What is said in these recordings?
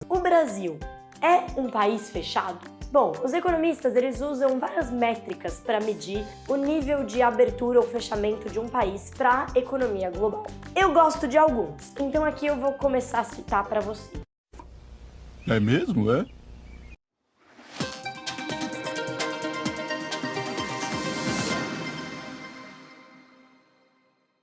O Brasil é um país fechado? Bom, os economistas eles usam várias métricas para medir o nível de abertura ou fechamento de um país para a economia global. Eu gosto de alguns, então aqui eu vou começar a citar para você. É mesmo, é?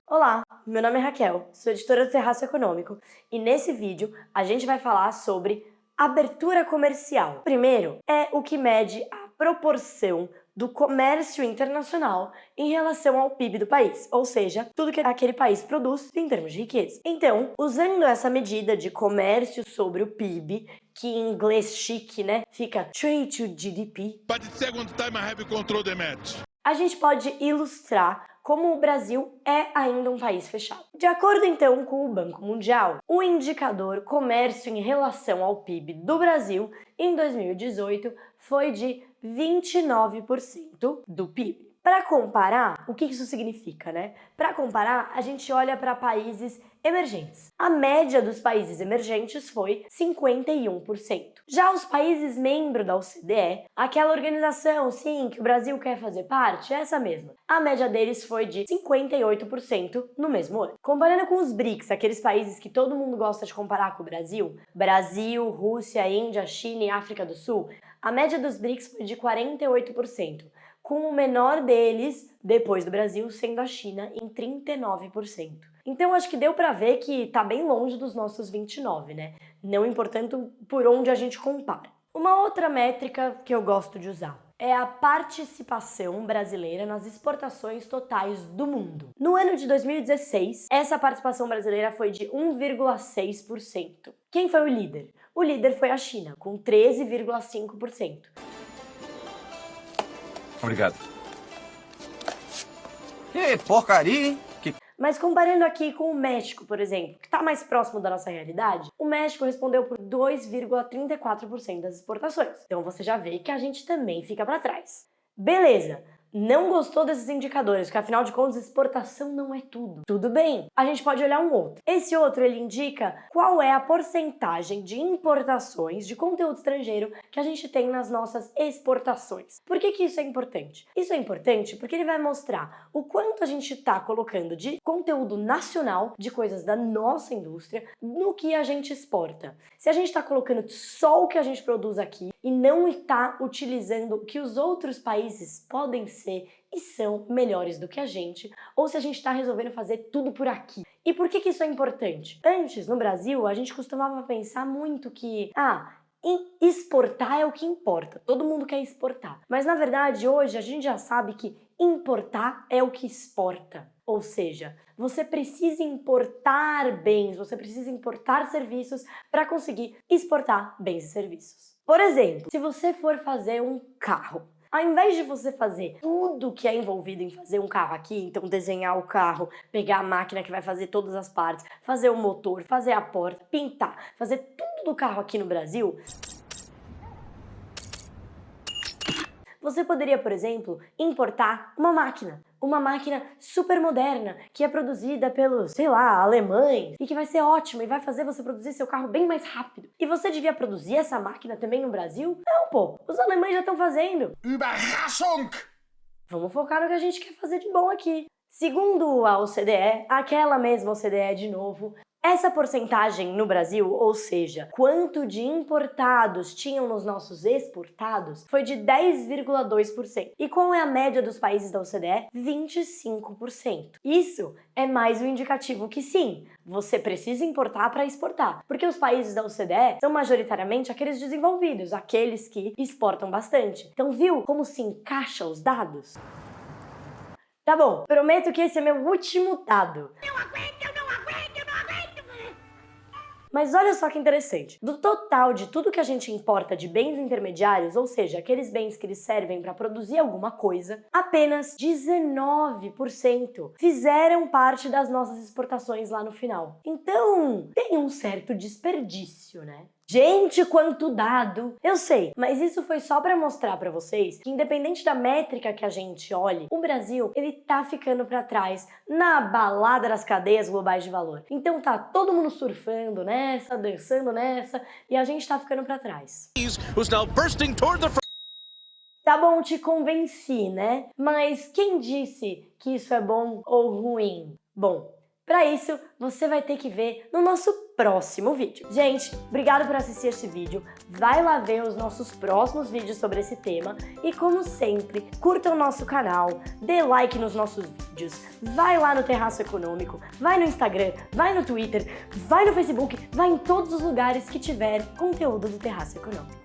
Olá, meu nome é Raquel, sou editora do Terraço Econômico e nesse vídeo a gente vai falar sobre abertura comercial. Primeiro, é o que mede a proporção do comércio internacional em relação ao PIB do país, ou seja, tudo que aquele país produz em termos de riqueza. Então, usando essa medida de comércio sobre o PIB, que em inglês chique, né, fica Trade to GDP, But the second time I have control the match. a gente pode ilustrar como o Brasil é ainda um país fechado. De acordo então com o Banco Mundial, o indicador comércio em relação ao PIB do Brasil em 2018 foi de 29% do PIB. Para comparar, o que isso significa, né? Para comparar, a gente olha para países emergentes. A média dos países emergentes foi 51%. Já os países membros da OCDE, aquela organização, sim, que o Brasil quer fazer parte, essa mesma. A média deles foi de 58% no mesmo ano. Comparando com os BRICS, aqueles países que todo mundo gosta de comparar com o Brasil, Brasil, Rússia, Índia, China e África do Sul, a média dos BRICS foi de 48%. Com o menor deles, depois do Brasil, sendo a China em 39%. Então acho que deu para ver que tá bem longe dos nossos 29, né? Não importando por onde a gente compara. Uma outra métrica que eu gosto de usar é a participação brasileira nas exportações totais do mundo. No ano de 2016, essa participação brasileira foi de 1,6%. Quem foi o líder? O líder foi a China, com 13,5%. Obrigado. Que porcaria, hein? Mas comparando aqui com o México, por exemplo, que está mais próximo da nossa realidade, o México respondeu por 2,34% das exportações. Então você já vê que a gente também fica para trás. Beleza! Não gostou desses indicadores, porque afinal de contas exportação não é tudo. Tudo bem, a gente pode olhar um outro. Esse outro ele indica qual é a porcentagem de importações de conteúdo estrangeiro que a gente tem nas nossas exportações. Por que isso é importante? Isso é importante porque ele vai mostrar o quanto a gente está colocando de conteúdo nacional, de coisas da nossa indústria, no que a gente exporta. Se a gente está colocando só o que a gente produz aqui e não está utilizando o que os outros países podem ser e são melhores do que a gente, ou se a gente está resolvendo fazer tudo por aqui. E por que isso é importante? Antes, no Brasil, a gente costumava pensar muito que, exportar é o que importa, todo mundo quer exportar. Mas na verdade, hoje a gente já sabe que importar é o que exporta. Ou seja, você precisa importar bens, você precisa importar serviços para conseguir exportar bens e serviços. Por exemplo, se você for fazer um carro, ao invés de você fazer tudo que é envolvido em fazer um carro aqui, então desenhar o carro, pegar a máquina que vai fazer todas as partes, fazer o motor, fazer a porta, pintar, fazer tudo do carro aqui no Brasil, você poderia, por exemplo, importar uma máquina super moderna, que é produzida pelos, sei lá, alemães, e que vai ser ótima e vai fazer você produzir seu carro bem mais rápido. E você devia produzir essa máquina também no Brasil? Não, pô, os alemães já estão fazendo. Überraschung! Vamos focar no que a gente quer fazer de bom aqui. Segundo a OCDE, aquela mesma OCDE de novo, essa porcentagem no Brasil, ou seja, quanto de importados tinham nos nossos exportados, foi de 10,2%. E qual é a média dos países da OCDE? 25%. Isso é mais um indicativo que sim, você precisa importar para exportar, porque os países da OCDE são majoritariamente aqueles desenvolvidos, aqueles que exportam bastante. Então viu como se encaixa os dados? Tá bom, prometo que esse é meu último dado. Mas olha só que interessante, do total de tudo que a gente importa de bens intermediários, ou seja, aqueles bens que eles servem para produzir alguma coisa, apenas 19% fizeram parte das nossas exportações lá no final. Então, tem um certo desperdício, né? Gente, quanto dado! Eu sei, mas isso foi só pra mostrar pra vocês que independente da métrica que a gente olhe, o Brasil, ele tá ficando pra trás na balada das cadeias globais de valor. Então tá todo mundo surfando nessa, dançando nessa, e a gente tá ficando pra trás. Who's now bursting toward the Tá bom, te convenci, né? Mas quem disse que isso é bom ou ruim? Bom, para isso você vai ter que ver no nosso próximo vídeo. Gente, obrigado por assistir este vídeo. Vai lá ver os nossos próximos vídeos sobre esse tema e, como sempre, curta o nosso canal, dê like nos nossos vídeos, vai lá no Terraço Econômico, vai no Instagram, vai no Twitter, vai no Facebook, vai em todos os lugares que tiver conteúdo do Terraço Econômico.